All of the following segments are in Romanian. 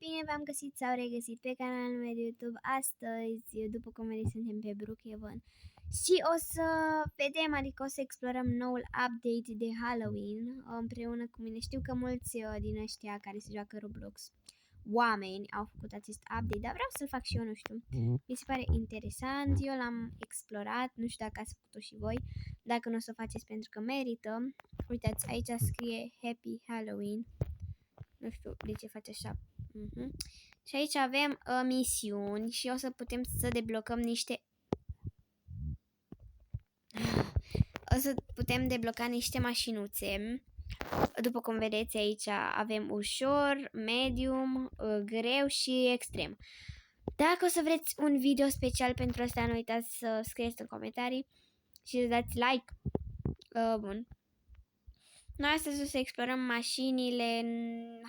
Bine v-am găsit sau regăsit pe canalul meu de YouTube. Astăzi, după cum vedeți, suntem pe Brookhaven și o să vedem, adică o să explorăm noul update de Halloween împreună cu mine. Știu că mulți din ăștia care se joacă Roblox, oameni, au făcut acest update, dar vreau să-l fac și eu, nu știu. Mi se pare interesant, eu l-am explorat, nu știu dacă ați făcut-o și voi. Dacă nu o să o faceți pentru că merită. Uitați, aici scrie Happy Halloween. Nu știu de ce face așa. Și aici avem misiuni și o să putem să deblocăm niște... O să putem debloca niște mașinuțe. După cum vedeți aici avem ușor, medium, greu și extrem. Dacă o să vreți un video special pentru asta, nu uitați să scrieți în comentarii și să dați like. Bun. Noi astăzi o să explorăm mașinile,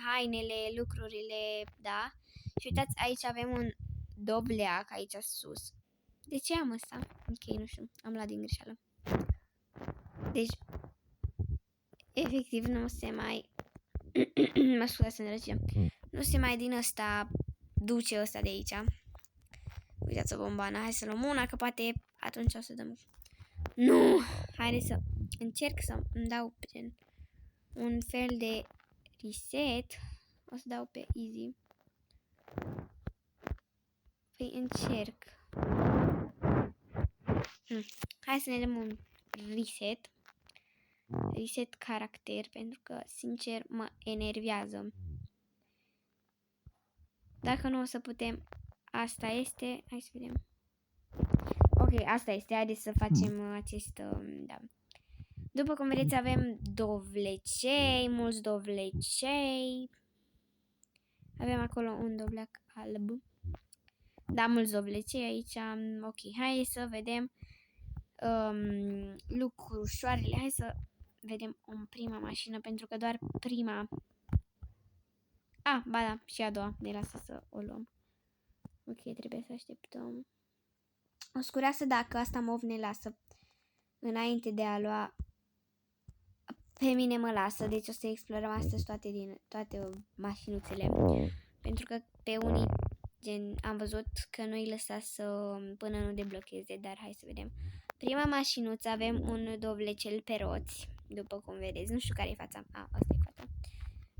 hainele, lucrurile, da? Și uitați, aici avem un dovleac aici sus. De ce am ăsta? Ok, nu știu, am luat din greșeală. Deci, efectiv nu se mai... mă scuzați, îndrăgie. Nu se mai din ăsta duce ăsta de aici. Uitați o bombană, hai să luăm una, că poate atunci o să dăm... Nu! Haideți să încerc să îmi dau prin un fel de reset. O să dau pe easy. Păi încerc. Hai să ne dăm un reset. Reset caracter, pentru că, sincer, mă enervează. Dacă nu o să putem... Asta este... Hai să vedem. Ok, asta este. Haideți să facem acest... da. După cum vedeți, avem dovlecei, mulți dovlecei. Avem acolo un dovleac alb. Da, mulți dovlecei aici. Ok, hai să vedem lucrușoarele. Hai să vedem prima mașină, pentru că doar prima... ba da, și a doua. Ne lasă să o luăm. Ok, trebuie să așteptăm. O scureasă dacă asta mov ne lasă înainte de a lua... Pe mine mă lasă, deci o să explorăm astăzi toate mașinuțele. Pentru că pe unii, gen, am văzut că nu-i lăsa până nu deblocheze, dar hai să vedem. Prima mașinuță avem un dovlecel pe roți, după cum vedeți. Nu știu care e fața. Asta e fața.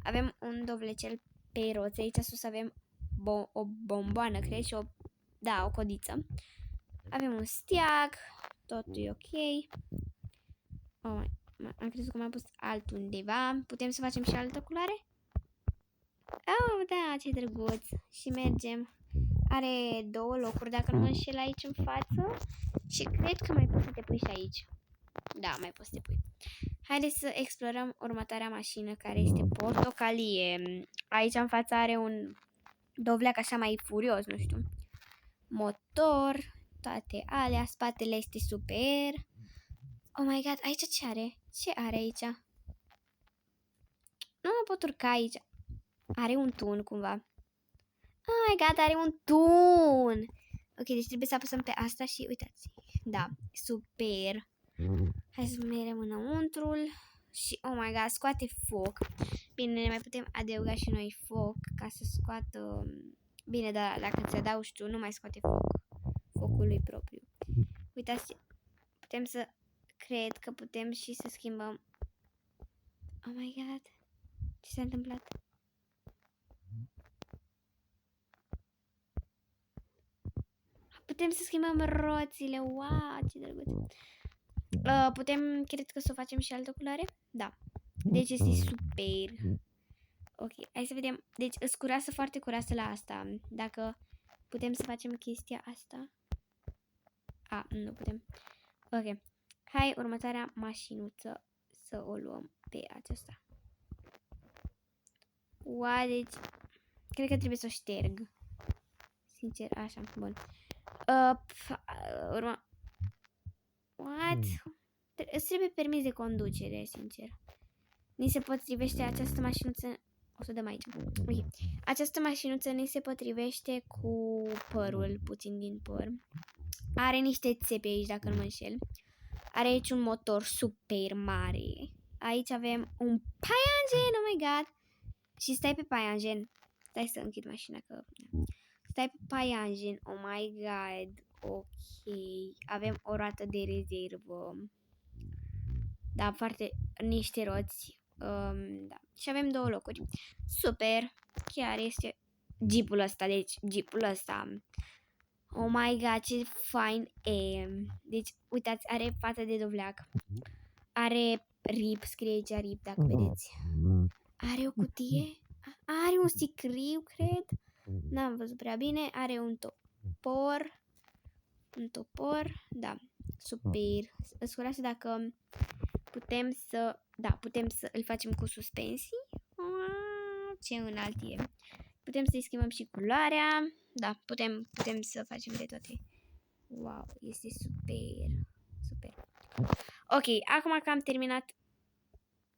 Avem un dovlecel pe roți. Aici sus avem o bomboană, cred, și o codiță. Avem un steag, totul e ok. Am crezut că m-am pus altundeva. Putem să facem și altă culoare? Oh, da, ce drăguț. Și mergem. Are două locuri, dacă nu mă înșel, aici în față. Și cred că mai poți să te pui și aici. Da, mai poți să te pui. Haideți să explorăm următoarea mașină, care este portocalie. Aici în față are un dovleac așa mai furios, nu știu. Motor, toate alea. Spatele este super. Oh my god, aici ce are? Ce are aici? Nu mă pot urca aici. Are un tun cumva. Oh my god, are un tun. Ok, deci trebuie să apăsăm pe asta și uitați. Da, super. Hai să mergem înăuntrul. Și oh my god, scoate foc. Bine, ne mai putem adăuga și noi foc ca să scoată... Bine, dar dacă ți adaugi tu, nu mai scoate foc. Focul lui propriu. Uitați, putem să... Cred că putem și să schimbăm... Oh my god, ce s-a întâmplat? Putem să schimbăm roțile. Wow, ce drăguț. Putem, cred că să o facem și altă culoare? Da. Deci este super. Ok, hai să vedem. Deci îți cureasă foarte cureasă la asta. Dacă putem să facem chestia asta. Nu putem. Ok. Hai, următoarea mașinuță să o luăm pe aceasta. Wow, deci cred că trebuie să o șterg. Sincer, așa, bun. What? Îți trebuie permis de conducere, sincer. Ni se potrivește această mașinuță. O să dăm aici. Okay. Această mașinuță ni se potrivește cu părul, puțin din păr. Are niște țepe aici, dacă nu mă înșel. Are aici un motor super mare. Aici avem un paianjen, oh my god. Și stai pe paianjen. Stai să închid mașina că... Stai pe paianjen, oh my god, ok, avem o roată de rezervă, da, foarte, niște roți, da, și avem 2 locuri, super, chiar este jeepul ăsta, deci jeepul ăsta, oh my god, ce fain e, deci uitați, are față de dovleac, are RIP, scrie aici RIP dacă vedeți, are o cutie, are un sicriu, cred. N-am văzut prea bine. Are un topor. Un topor. Da. Super. Scurați dacă putem să... Da, putem să îl facem cu suspensii. Ce înalt e. Putem să-i schimbăm și culoarea. Da, putem să facem de toate. Wow, este super. Super. Ok, acum că am terminat...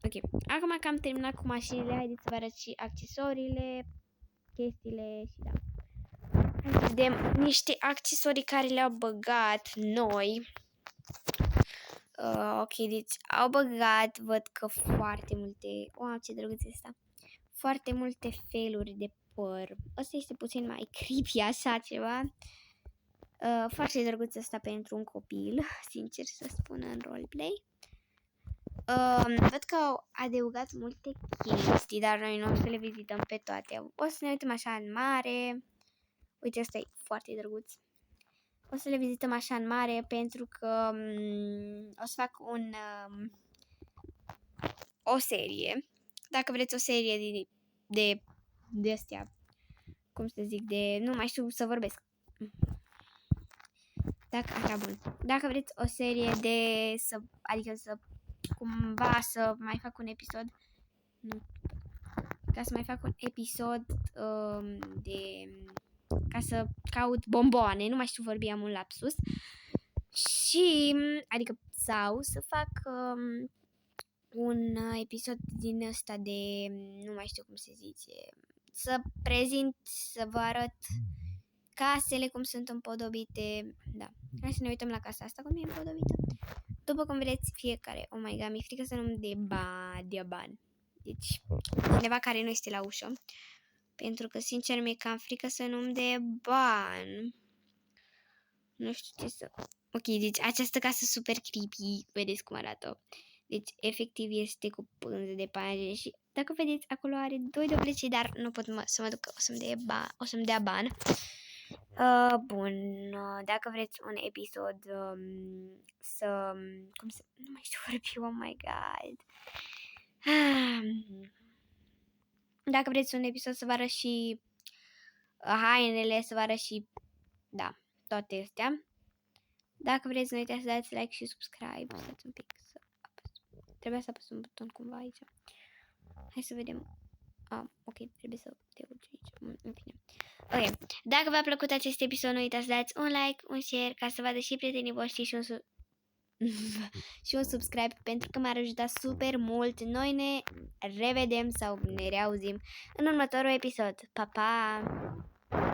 Ok, acum că am terminat cu mașinile, haideți să vă arăt și accesoriile, chestiile și da. Hai să vedem niște accesorii care le-au băgat noi. Ok, deci au băgat, văd că foarte multe, wow, ce drăguț este asta. Foarte multe feluri de păr. Ăsta este puțin mai creepy, așa ceva. Foarte drăguț asta pentru un copil, sincer să spun, în roleplay. Văd că au adăugat multe chestii, dar noi nu o să le vizităm pe toate. O să ne uităm așa în mare. Uite, ăsta e foarte drăguț. O să le vizităm așa în mare pentru că o să fac o serie. Dacă vreți o serie de astea, cum să zic, de... Nu mai știu să vorbesc. Așa, bun. Dacă vreți o serie de... adică să cumva să mai fac un episod. Nu. Ca să mai fac un episod de... Ca să caut bomboane. Nu mai știu vorbi, am un lapsus. Și... Adică sau să fac un episod din ăsta de... Nu mai știu cum se zice. Să prezint, să vă arăt casele cum sunt împodobite. Da. Hai să ne uităm la casa asta cum e împodobită. După cum vedeți fiecare. Oh my god, mi-e frică să nu-mi dea bani. Deci, cineva care nu este la ușă. Pentru că, sincer, mi-e cam frică să nu-mi dea bani. Nu știu ce să... Ok, deci această casă super creepy. Vedeți cum arată. Deci, efectiv, este cu pânză de paianjen și, dacă vedeți, acolo are 2 doblece, dar nu pot să mă duc, o să-mi dea bani. Bun, dacă vreți un episod nu mai știu vorbi, oh my god. Dacă vreți un episod să vă arăt și hainele, să vă arăt și, da, toate astea. Dacă vreți, nu uitați să dați like și subscribe. Stați un pic să apăs. Trebuia să apăs un buton cumva aici. Hai să vedem. Ok, trebuie să te urci aici. În fine. Ok, dacă v-a plăcut acest episod, nu uitați să dați un like, un share, ca să vadă și prietenii voștri și și un subscribe, pentru că m-ar ajuta super mult. Noi ne revedem sau ne reauzim în următorul episod. Pa, pa!